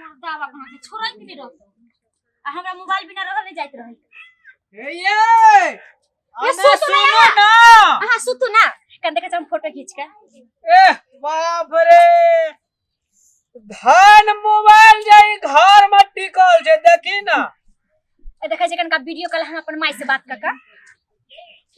मर्दावा कहां के छोड़ै के नहीं रहत आ हमरा मोबाइल बिना रहल नहीं जाइत रही ये सुनो ना हां सुतू ना कन देखे हम फोटो खींच के बाप रे धन मोबाइल जाई घर में टिकल जे देखी ना ए देखे जे कन का वीडियो कॉल हम अपन माई से बात करके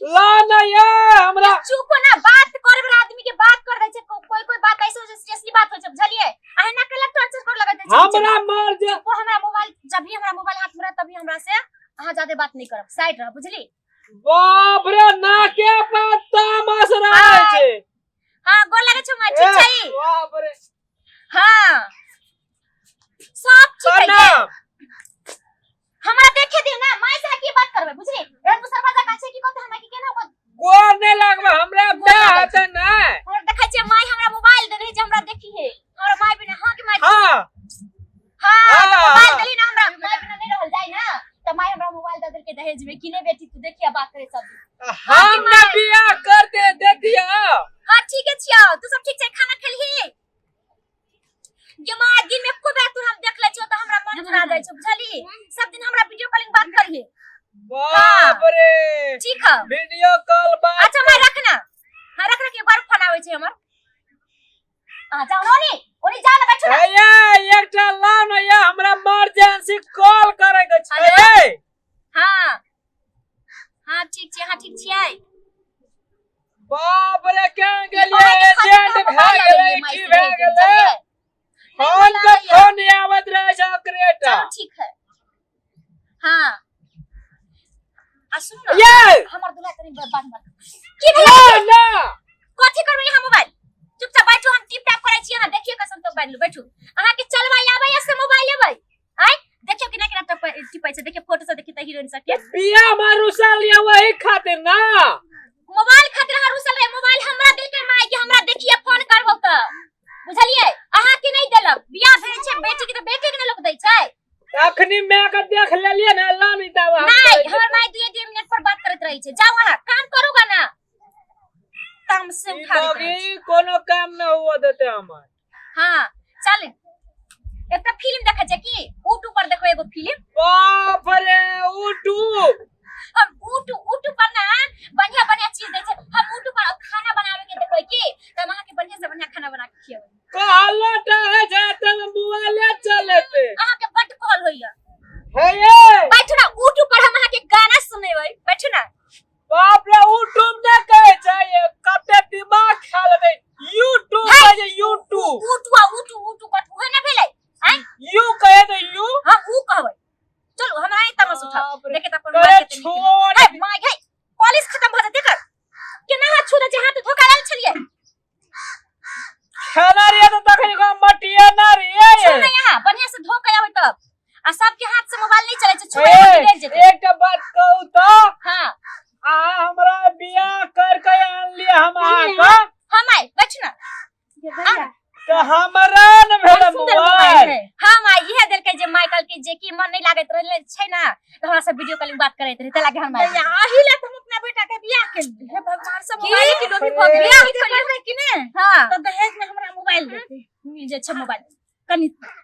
ला ना ये हमरा चुप ना बात करे वाला आदमी के बात कर दे छे कोई बात ऐसे सीरियसली बात हो जब बुझलिए आहे ना कल टॉर्चर कर लगा दे छे हमरा मार जे वो हमरा मोबाइल जब भी हमरा मोबाइल हाथ में रह तभी हमरा से अहां ज्यादा बात नहीं करब साइड रह बुझली बाप रे ना के पत्ता मस रहा छे हां गोर लगे छे माई ठीक छै बाप रे हां सब ठीक है हमरा देखे दे ना माई से की बात करबे बुझली एक दूसरा बात काछे की कहते हमरा की केना गोर ने लगबे हमरा ब्याह होते ना और देखै छे माई हमरा मोबाइल दे रही जे हमरा देखी है और माई बिना हां की माई हां मोबाइल देली ना हमरा माई बिना नहीं रहल जाय ना त माई हमरा मोबाइल दे के दहेज में कि नहीं बेटी तू देखिया बात करे सब हम ना बियाह करते देखिया हां ठीक है छिया तू सब ठीक छै खाना खेलही जमा दिन में को बात तू हम देख ले छ त हमरा मन भरा जाय छ बुझली सब दिन हमरा वीडियो कॉलिंग बात करही बाप रे ठीक है वीडियो कॉल बात अच्छा मैं रखना हां रखना के बार फोन आवे छै हमर आ जाओ नोनी ओनी जा ना बैठो ना ये एकटा लाव ना ये हमरा इमरजेंसी कॉल करे के छै हां हां ठीक छै हां ठीक छियै बाप रे के गेलिए एजेंट भए गेलै की भए गेलै फोन पे फोन आवत रहे छै क्रेटा ठीक है हां आ सुन ना ये हमर दुला तनी बात मत की भेल ना कथि करबै हम मोबाइल चुपचाप बैठो हम टिप टैप करै छी हां देखियो कसम तो बैठ बैठो अहाँ के चलवाई आबै या से मोबाइल लेबै आइ देखियो किना किना टिपै छै देखियो फोटो से देखि त हीरोइन सब के बिया मारुसा लिया वही खातिर ना मोबाइल खातिर हां रुसल रे मोबाइल हमरा दिल के माई के हमरा देखिए फोन करबो त बुझलिए अहाँ के नहीं देलक बियाह भेल छै बेटी के त बेटी के लोग दै छै अखनी मैं के देख लेलिए ना ला नहीं दावा नहीं हमर माई 2 मिनट पर बात करत रही छै जाओ वहां काम करूगा ना काम से उठा दे कोनो काम न हुआ देते हमर हां चल एकटा फिल्म देखे छै की यूट्यूब पर देखो एगो फिल्म बाप रे यूट्यूब हम यूट्यूब पर ना बढ़िया चीज दे छै हम यूट्यूब पर खाना बनावे के देखै की त वहां के बढ़िया से बढ़िया खाना बना के खियाबै कहलटा है जाते मोबाइल चलेते अहाँ के बड कॉल होइया हे ये बैठो ना यूट्यूब पर हम अहाँ के गाना सुनेबै बैठो ना बाप रे यूट्यूब न कहे छै कते दिमाग खा लेबे यूट्यूब है जे यूट्यूब यूट्यूब पर होय ना भेलै आइ यू कहे तो यू हम ऊ कहबै चलो हम आई तमस उठा देखे त अपन करे मार के छोड़ माय गई पॉलिश खत्म भ जेते कर केना हाथ छू दे हाथ धोखा लाल छलिए खाना रे तो तखनी को मटिया ना रे सुन यहां बढ़िया से धो के आबै तब आ सबके हाथ से मोबाइल नहीं चले छै छोड़ ले जेते एक बात कहू तो हां आ हमरा बियाह कर के आन लिए हम आका हम आई बैठ ना तो हमरा न भेल मोबाइल हम आई इहे देल के जे माइकल के जे की मन नहीं लागत रहले छै ना त हमरा से वीडियो कॉलिंग बात करैत रहे त लागे हम आही ले हम अपना बेटा के बियाह के हे भगवान सब मोबाइल के लोभी भ गेल बियाह करबै कि ने हां त दहेज में हमरा मोबाइल देते मिल जे छै मोबाइल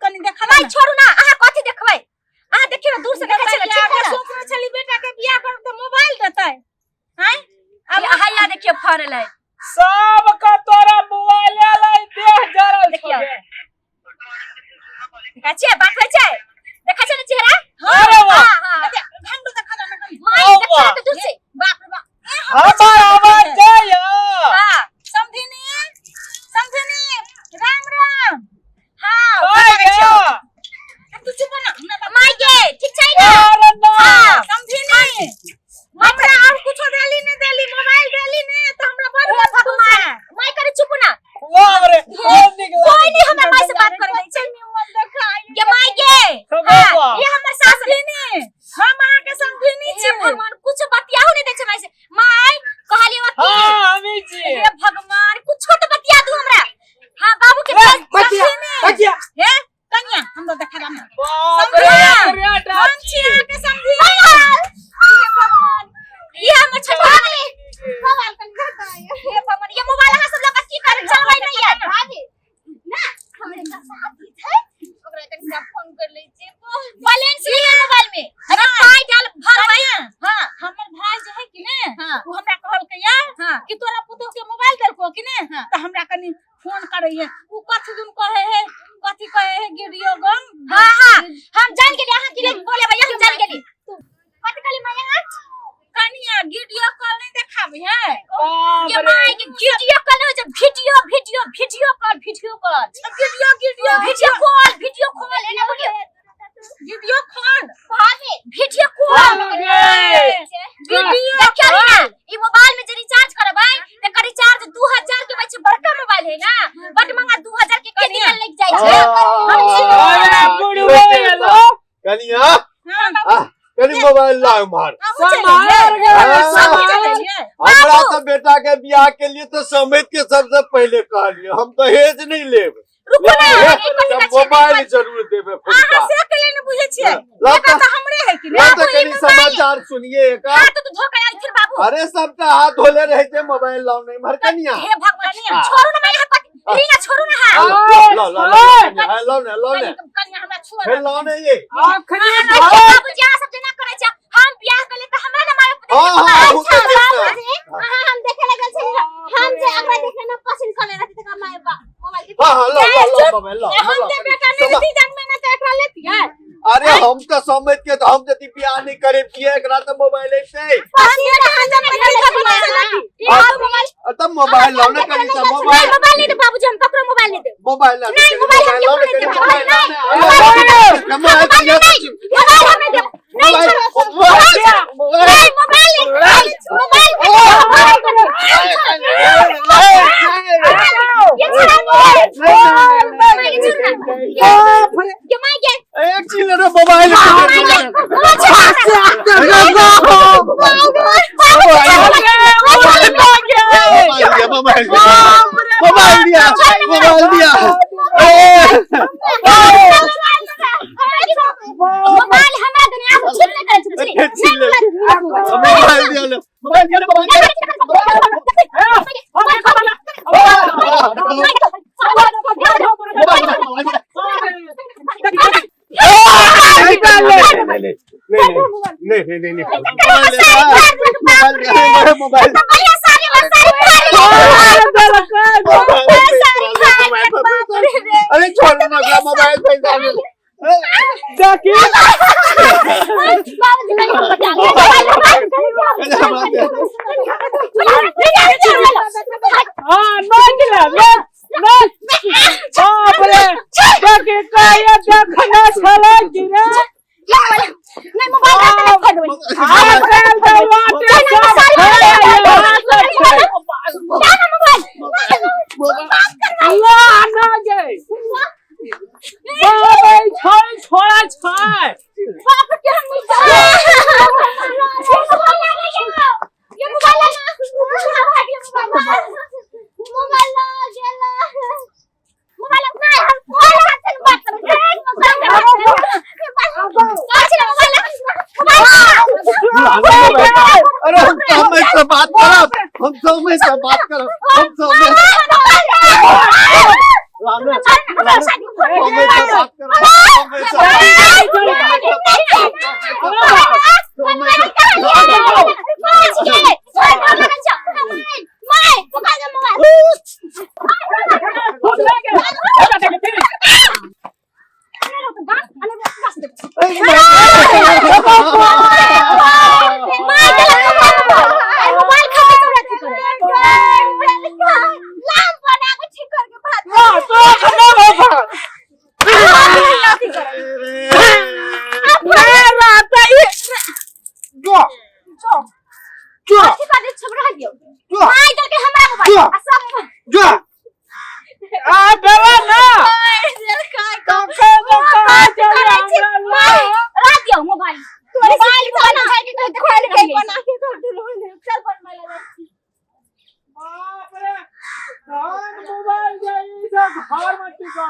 कनी देखा नहीं छोड़ू ना अहाँ कथि देखबै अहाँ देखियो दूर से देखै छले चुप ना सोच में छली बेटा के बियाह करब त मोबाइल देतै हैं अब हैया देखियो फरल है सब का तोरा मोबाइल लाई देह जरल देखियो देखै बात होय छै देखै छै चेहरा हां हां हम देखा ना माई देखा त दूर से बाप रे बाप हमर आवाज जाय हां समझिनी राम राम हां तू चुप ना माई के ठीक छै ना हां समझिनी हमरा और कुछ देली मोबाइल देली ने त हमरा बड़ भगवान माई करे चुप ना वाह रे कोई नहीं हमरा माई से बात करे दै छै ये माई के ये हमर सास लेने हम अहाँ के समझिनी छी भगवान कुछ बतियाओ नहीं दै छै माई से माई कहलियो कि हां हमी छी हे भगवान कुछ छोट बतिया दू हमरा हां बाबू के बतिया हे कन्या हम तो देखा ना बाप रे क्रेटा हम छी अहाँ के समझी हे भगवान ये हमर छोटा मोबाइल कन करता है हे भगवान ये मोबाइल अहाँ सब लोग की कर चलबै नहीं है ना हमरे का साथी है ओकरा कन कथी कहे है गिरियो गम। हां हम जान गेली अहाँ के लिए बोले भैया हम जान गेली कथी कहली माया कनिया वीडियो कॉल नहीं देखाबी है ये माय के वीडियो कॉल हो जब वीडियो कॉल वीडियो कॉल है ना बोलियो वीडियो कॉल भाभी वीडियो कॉल वीडियो क्या ना ई मोबाइल में जे रिचार्ज करबै त कर रिचार्ज 2000 के बच्चे बड़का मोबाइल है ना बट मंगा 2000 के कितना लग जाय छै अरे बुढ़वे लो कनिया कनी मोबाइल ला मार हमरा तो बेटा के बियाह के लिए तो समेत के सबसे पहले कहलिए हम तो हेज नहीं लेब रुको ना मोबाइल जरूर देबे हां से के लिए बुझे छिए लगा तो हमरे है कि ना तो कनी समाचार सुनिए का हां तो धोखा आई फिर बाबू अरे सबका हाथ धोले रहे थे मोबाइल लाओ नहीं मर कनिया हे भगवान छोड़ो ना मेरे हाथ रीना छोड़ो ना ला लो ने कन्या हमरा छोड़ फिर लाओ ने ये आखरी बाबू जी सब जना करे छ हम बियाह करले त हमरा ना मारे हम देखे लगल छै हम जे अगला देखे ना पसंद करे रहते त माय मोबाइल के हां लो मोबाइल लो हम ते बेटा ने सीजन में ना त एकरा लेती है अरे हम तो समझ के तो हम जति बियाह नहीं करे किए एकरा तो मोबाइल से तब मोबाइल लो ना कनी सब मोबाइल नहीं दे बाबूजी हम ककरो मोबाइल नहीं दे मोबाइल लो नहीं मोबाइल लो कनी मोबाइल एक चीज रे मोबाइल मोबाइल दिया मोबाइल हमरा दुनिया को छीन ले करे छीन ले मोबाइल दिया लो मोबाइल दिया अरे छोड़ो ना मोबाइल पैसा अरे हम समय से बात करो हम समय से बात करो हम समय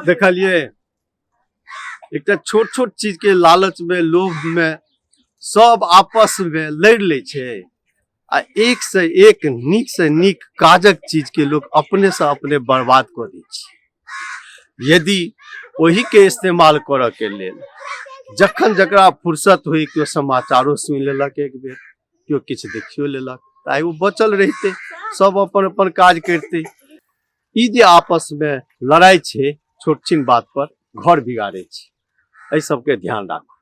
देखलिए एक छोट छोट चीज के लालच में लोभ में सब आपस में लड़ ले छे आ एक से नीक काजक चीज के लोग अपने से अपने बर्बाद कर दै छै। यदि वही के इस्तेमाल करे के लेल जखन जकरा फुर्सत हुई केओ समाचारो सुन लेलक एक बेर केओ किछ देखियो लेलक ताई वो बचल रहते सब अपन अपन काज करते। ई जे आपस में लड़ाई छे छोट छीन बात पर घर बिगाड़े छी। एहि सबके ध्यान राखू।